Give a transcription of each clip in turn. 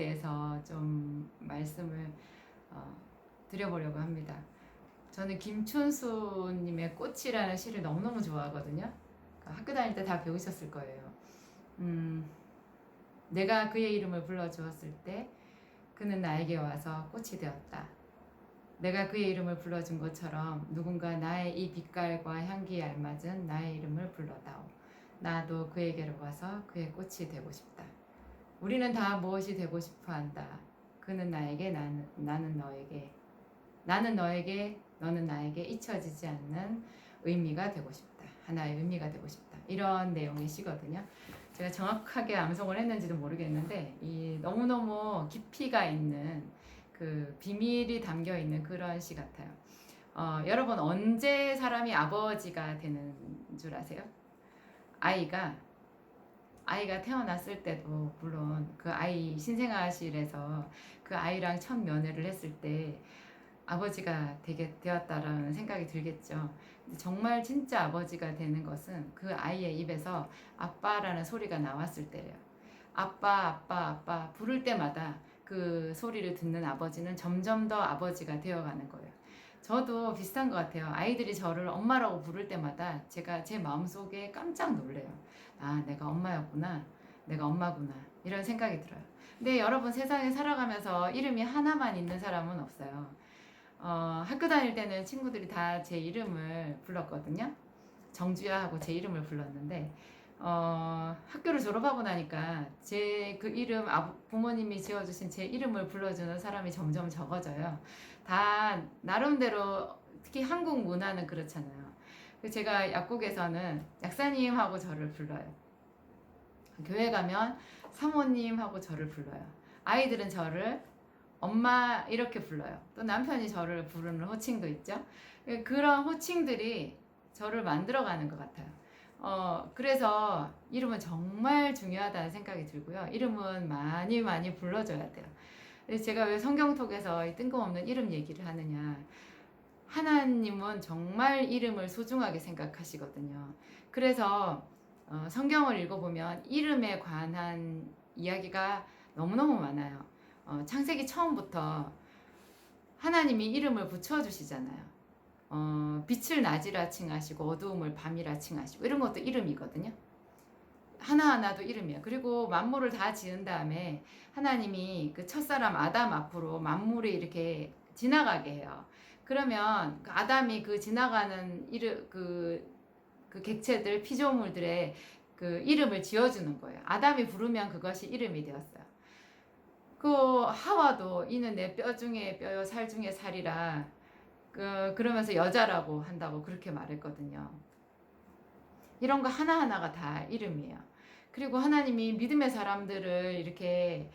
대해서 좀 말씀을 드려보려고 합니다. 저는 김춘수님의 꽃이라는 시를 너무너무 좋아하거든요. 학교 다닐 때 다 배우셨을 거예요. 내가 그의 이름을 불러주었을 때 그는 나에게 와서 꽃이 되었다. 내가 그의 이름을 불러준 것처럼 누군가 나의 이 빛깔과 향기에 알맞은 나의 이름을 불러다오. 나도 그에게로 와서 그의 꽃이 되고 싶다. 우리는 다 무엇이 되고 싶어 한다. 그는 나에게, 나는 너에게. 나는 너에게, 너는 나에게 잊혀지지 않는 의미가 되고 싶다. 하나의 의미가 되고 싶다. 이런 내용의 시거든요. 제가 정확하게 암송을 했는지도 모르겠는데 이 너무너무 깊이가 있는 그 비밀이 담겨 있는 그런 시 같아요. 여러분 언제 사람이 아버지가 되는 줄 아세요? 아이가 태어났을 때도 물론 그 아이 신생아실에서 그 아이랑 첫 면회를 했을 때 아버지가 되었다라는 생각이 들겠죠. 근데 정말 진짜 아버지가 되는 것은 그 아이의 입에서 아빠라는 소리가 나왔을 때래요. 아빠, 아빠, 아빠 부를 때마다 그 소리를 듣는 아버지는 점점 더 아버지가 되어가는 거예요. 저도 비슷한 것 같아요. 아이들이 저를 엄마라고 부를 때마다 제가 제 마음속에 깜짝 놀래요. 아, 내가 엄마였구나. 내가 엄마구나. 이런 생각이 들어요. 근데 여러분 세상에 살아가면서 이름이 하나만 있는 사람은 없어요. 학교 다닐 때는 친구들이 다 제 이름을 불렀거든요. 정주야 하고 제 이름을 불렀는데 학교를 졸업하고 나니까 제 그 이름 부모님이 지어주신 제 이름을 불러주는 사람이 점점 적어져요. 다 나름대로 특히 한국 문화는 그렇잖아요. 제가 약국에서는 약사님하고 저를 불러요. 교회 가면 사모님하고 저를 불러요. 아이들은 저를 엄마 이렇게 불러요. 또 남편이 저를 부르는 호칭도 있죠. 그런 호칭들이 저를 만들어가는 것 같아요. 그래서 이름은 정말 중요하다는 생각이 들고요. 이름은 많이 많이 불러줘야 돼요. 제가 왜 성경톡에서 이 뜬금없는 이름 얘기를 하느냐. 하나님은 정말 이름을 소중하게 생각하시거든요. 그래서 성경을 읽어보면 이름에 관한 이야기가 너무너무 많아요. 창세기 처음부터 하나님이 이름을 붙여주시잖아요. 빛을 낮이라 칭하시고 어두움을 밤이라 칭하시고 이런 것도 이름이거든요. 하나하나도 이름이에요. 그리고 만물을 다 지은 다음에 하나님이 그 첫사람 아담 앞으로 만물이 이렇게 지나가게 해요. 그러면 그 아담이 그 지나가는 그 객체들, 피조물들의 그 이름을 지어주는 거예요. 아담이 부르면 그것이 이름이 되었어요. 그 하와도 이는 내 뼈 중에 뼈요 살 중에 살이라 그러면서 여자라고 한다고 그렇게 말했거든요. 이런 거 하나하나가 다 이름이에요. 그리고 하나님이 믿음의 사람들을 이렇게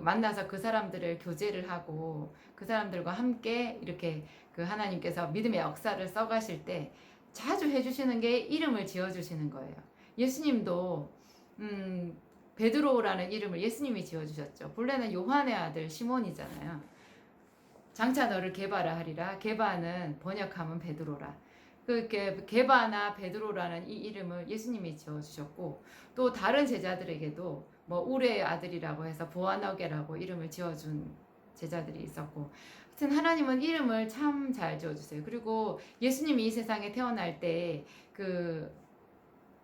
만나서 그 사람들을 교제를 하고 그 사람들과 함께 이렇게 그 하나님께서 믿음의 역사를 써가실 때 자주 해주시는 게 이름을 지어주시는 거예요. 예수님도 베드로라는 이름을 예수님이 지어주셨죠. 본래는 요한의 아들 시몬이잖아요. 장차 너를 게바라 하리라. 게바는 번역하면 베드로라. 그 게바나 베드로라는 이 이름을 예수님이 지어주셨고 또 다른 제자들에게도 뭐 우레의 아들이라고 해서 보아너게라고 이름을 지어준 제자들이 있었고 하여튼 하나님은 이름을 참 잘 지어주세요. 그리고 예수님이 이 세상에 태어날 때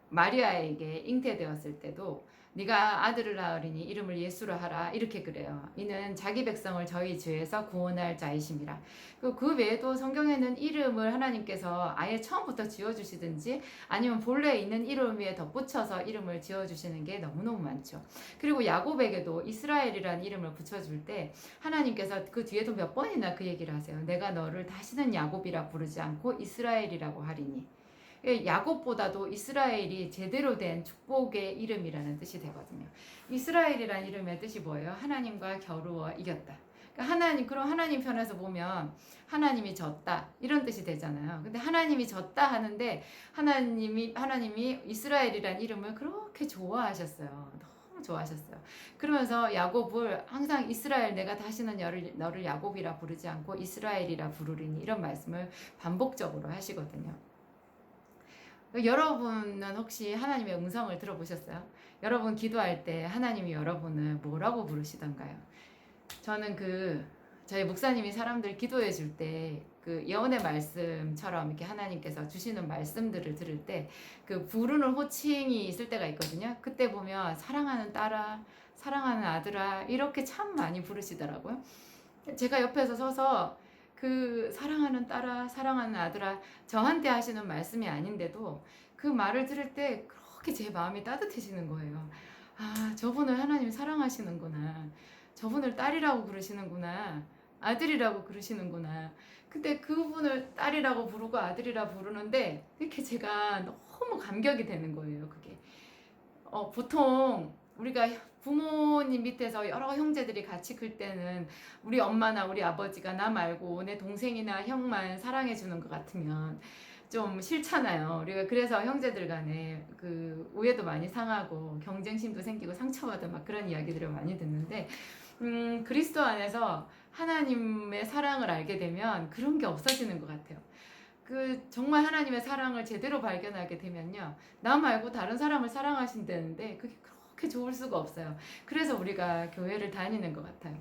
마리아에게 잉태되었을 때도 네가 아들을 낳으리니 이름을 예수라 하라 이렇게 그래요. 이는 자기 백성을 저희 죄에서 구원할 자이심이라. 그 외에도 성경에는 이름을 하나님께서 아예 처음부터 지어주시든지 아니면 본래 있는 이름 위에 덧붙여서 이름을 지어주시는 게 너무너무 많죠. 그리고 야곱에게도 이스라엘이라는 이름을 붙여줄 때 하나님께서 그 뒤에도 몇 번이나 그 얘기를 하세요. 내가 너를 다시는 야곱이라 부르지 않고 이스라엘이라고 하리니. 야곱보다도 이스라엘이 제대로 된 축복의 이름이라는 뜻이 되거든요. 이스라엘이라는 이름의 뜻이 뭐예요? 하나님과 겨루어 이겼다. 그럼 하나님 편에서 보면 하나님이 졌다 이런 뜻이 되잖아요. 근데 하나님이 졌다 하는데 하나님이 이스라엘이라는 이름을 그렇게 좋아하셨어요. 너무 좋아하셨어요. 그러면서 야곱을 항상 이스라엘 내가 다시는 너를 야곱이라 부르지 않고 이스라엘이라 부르리니 이런 말씀을 반복적으로 하시거든요. 여러분은 혹시 하나님의 음성을 들어보셨어요? 여러분 기도할 때 하나님이 여러분을 뭐라고 부르시던가요? 저는 저희 목사님이 사람들 기도해 줄 때 그 예언의 말씀처럼 이렇게 하나님께서 주시는 말씀들을 들을 때 그 부르는 호칭이 있을 때가 있거든요. 그때 보면 사랑하는 딸아, 사랑하는 아들아 이렇게 참 많이 부르시더라고요. 제가 옆에서 서서 그 사랑하는 딸아, 사랑하는 아들아 저한테 하시는 말씀이 아닌데도 그 말을 들을 때 그렇게 제 마음이 따뜻해지는 거예요. 아, 저분을 하나님 사랑하시는구나. 저분을 딸이라고 부르시는구나. 아들이라고 부르시는구나. 근데 그분을 딸이라고 부르고 아들이라 부르는데 이렇게 제가 너무 감격이 되는 거예요. 그게. 보통 우리가 부모님 밑에서 여러 형제들이 같이 클 때는 우리 엄마나 우리 아버지가 나 말고 내 동생이나 형만 사랑해 주는 것 같으면 좀 싫잖아요. 우리가 그래서 형제들 간에 그 오해도 많이 상하고 경쟁심도 생기고 상처받은 막 그런 이야기들을 많이 듣는데 그리스도 안에서 하나님의 사랑을 알게 되면 그런 게 없어지는 것 같아요. 정말 하나님의 사랑을 제대로 발견하게 되면요. 나 말고 다른 사람을 사랑하신다는데 그게 그렇게 좋을 수가 없어요. 그래서 우리가 교회를 다니는 것 같아요.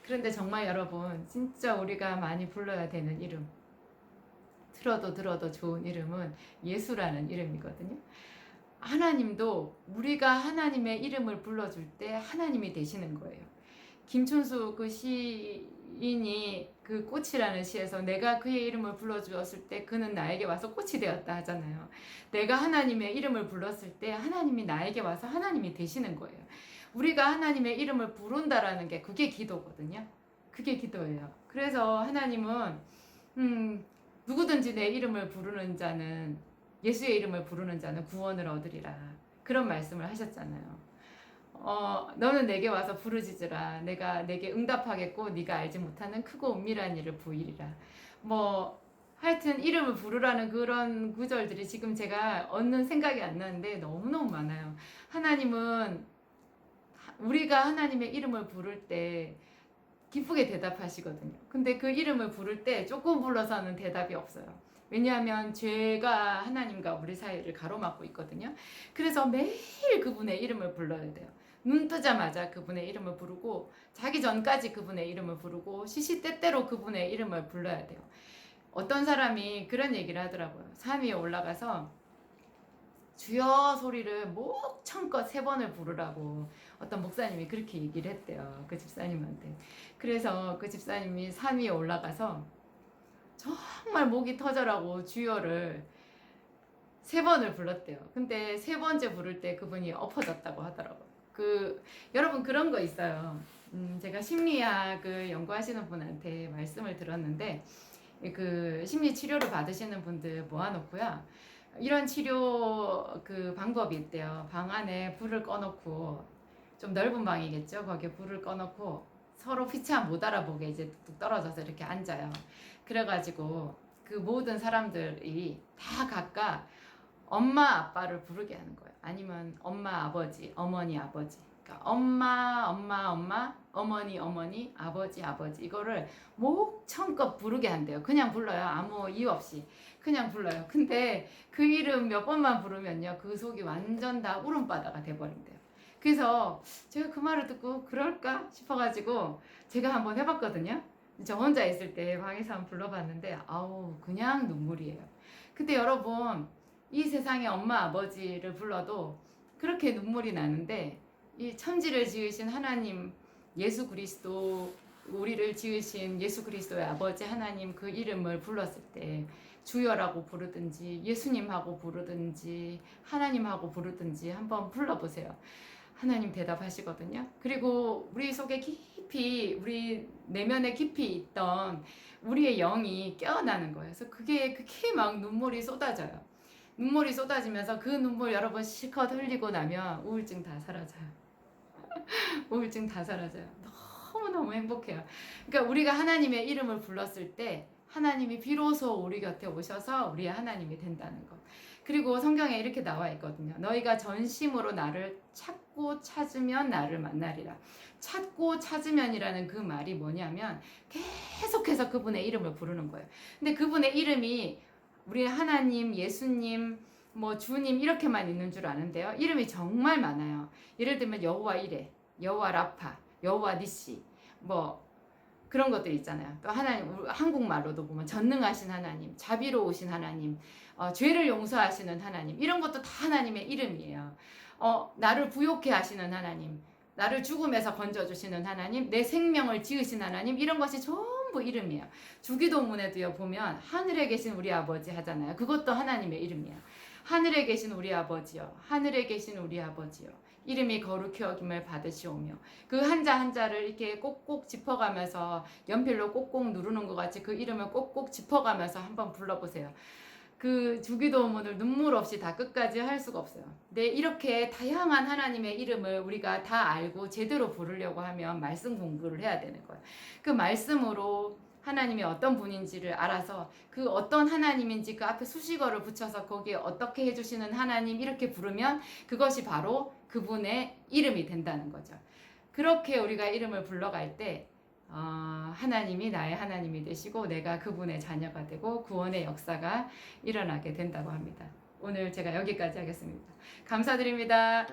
그런데 정말 여러분, 진짜 우리가 많이 불러야 되는 이름, 들어도 좋은 이름은 예수라는 이름이거든요. 하나님도 우리가 하나님의 이름을 불러줄 때 하나님이 되시는 거예요. 김춘수 그 시인이 그 꽃이라는 시에서 내가 그의 이름을 불러주었을 때 그는 나에게 와서 꽃이 되었다 하잖아요. 내가 하나님의 이름을 불렀을 때 하나님이 나에게 와서 하나님이 되시는 거예요. 우리가 하나님의 이름을 부른다라는 게 그게 기도거든요. 그게 기도예요. 그래서 하나님은 누구든지 내 이름을 부르는 자는 예수의 이름을 부르는 자는 구원을 얻으리라. 그런 말씀을 하셨잖아요. 너는 내게 와서 부르짖으라. 내가 내게 응답하겠고 네가 알지 못하는 크고 은밀한 일을 보이리라. 하여튼 이름을 부르라는 그런 구절들이 지금 제가 얻는 생각이 안 나는데 너무너무 많아요. 하나님은 우리가 하나님의 이름을 부를 때 기쁘게 대답하시거든요. 근데 그 이름을 부를 때 조금 불러서는 대답이 없어요. 왜냐하면 죄가 하나님과 우리 사이를 가로막고 있거든요. 그래서 매일 그분의 이름을 불러야 돼요. 눈 뜨자마자 그분의 이름을 부르고 자기 전까지 그분의 이름을 부르고 시시때때로 그분의 이름을 불러야 돼요. 어떤 사람이 그런 얘기를 하더라고요. 산 위에 올라가서 주여 소리를 목청껏 3번을 부르라고 어떤 목사님이 그렇게 얘기를 했대요. 그 집사님한테. 그래서 그 집사님이 산 위에 올라가서 정말 목이 터져라고 주여를 3번을 불렀대요. 근데 3번째 부를 때 그분이 엎어졌다고 하더라고요. 여러분 그런 거 있어요. 제가 심리학을 연구하시는 분한테 말씀을 들었는데 심리 치료를 받으시는 분들 모아놓고요. 이런 치료 방법이 있대요. 방 안에 불을 꺼놓고 좀 넓은 방이겠죠. 거기에 불을 꺼놓고 서로 피차 못 알아보게 이제 뚝뚝 떨어져서 이렇게 앉아요. 그래가지고 그 모든 사람들이 다 각각 엄마 아빠를 부르게 하는 거예요. 아니면 엄마 아버지, 어머니 아버지. 그러니까 엄마, 어머니, 아버지 이거를 목청껏 부르게 한대요. 그냥 불러요. 아무 이유 없이 그냥 불러요. 근데 그 이름 몇 번만 부르면요, 그 속이 완전 다 울음바다가 돼버린대요. 그래서 제가 그 말을 듣고 그럴까 싶어가지고 제가 한번 해봤거든요. 저 혼자 있을 때 방에서 한번 불러봤는데 아우 그냥 눈물이에요. 근데 여러분 이 세상에 엄마 아버지를 불러도 그렇게 눈물이 나는데 이 천지를 지으신 하나님 예수 그리스도, 우리를 지으신 예수 그리스도의 아버지 하나님 그 이름을 불렀을 때 주여라고 부르든지 예수님하고 부르든지 하나님하고 부르든지 한번 불러보세요. 하나님 대답하시거든요. 그리고 우리 속에 깊이, 우리 내면에 깊이 있던 우리의 영이 깨어나는 거예요. 그래서 그게 막 눈물이 쏟아져요. 눈물이 쏟아지면서 그 눈물 여러 번 실컷 흘리고 나면 우울증 다 사라져요. 우울증 다 사라져요. 너무너무 행복해요. 그러니까 우리가 하나님의 이름을 불렀을 때 하나님이 비로소 우리 곁에 오셔서 우리의 하나님이 된다는 것. 그리고 성경에 이렇게 나와 있거든요. 너희가 전심으로 나를 찾고 찾으면 나를 만나리라. 찾고 찾으면이라는 그 말이 뭐냐면 계속해서 그분의 이름을 부르는 거예요. 근데 그분의 이름이 우리 하나님, 예수님, 뭐 주님 이렇게만 있는 줄 아는데요. 이름이 정말 많아요. 예를 들면 여호와 이레, 여호와 라파, 여호와 니시, 뭐 그런 것들 있잖아요. 또 하나님, 한국말로도 보면 전능하신 하나님, 자비로우신 하나님, 죄를 용서하시는 하나님, 이런 것도 다 하나님의 이름이에요. 나를 부욕해 하시는 하나님, 나를 죽음에서 건져주시는 하나님, 내 생명을 지으신 하나님, 이런 것이 전부 이름이에요. 주기도문에도요 보면 하늘에 계신 우리 아버지 하잖아요. 그것도 하나님의 이름이에요. 하늘에 계신 우리 아버지요, 하늘에 계신 우리 아버지요, 이름이 거룩히 여김을 받으시오며, 그 한자 한자를 이렇게 꼭꼭 짚어가면서 연필로 꼭꼭 누르는 것 같이 그 이름을 꼭꼭 짚어가면서 한번 불러보세요. 그 주기도문을 눈물 없이 다 끝까지 할 수가 없어요. 근데 이렇게 다양한 하나님의 이름을 우리가 다 알고 제대로 부르려고 하면 말씀 공부를 해야 되는 거예요. 그 말씀으로 하나님이 어떤 분인지를 알아서 그 어떤 하나님인지 그 앞에 수식어를 붙여서 거기에 어떻게 해주시는 하나님 이렇게 부르면 그것이 바로 그분의 이름이 된다는 거죠. 그렇게 우리가 이름을 불러갈 때 하나님이 나의 하나님이 되시고 내가 그분의 자녀가 되고 구원의 역사가 일어나게 된다고 합니다. 오늘 제가 여기까지 하겠습니다. 감사드립니다.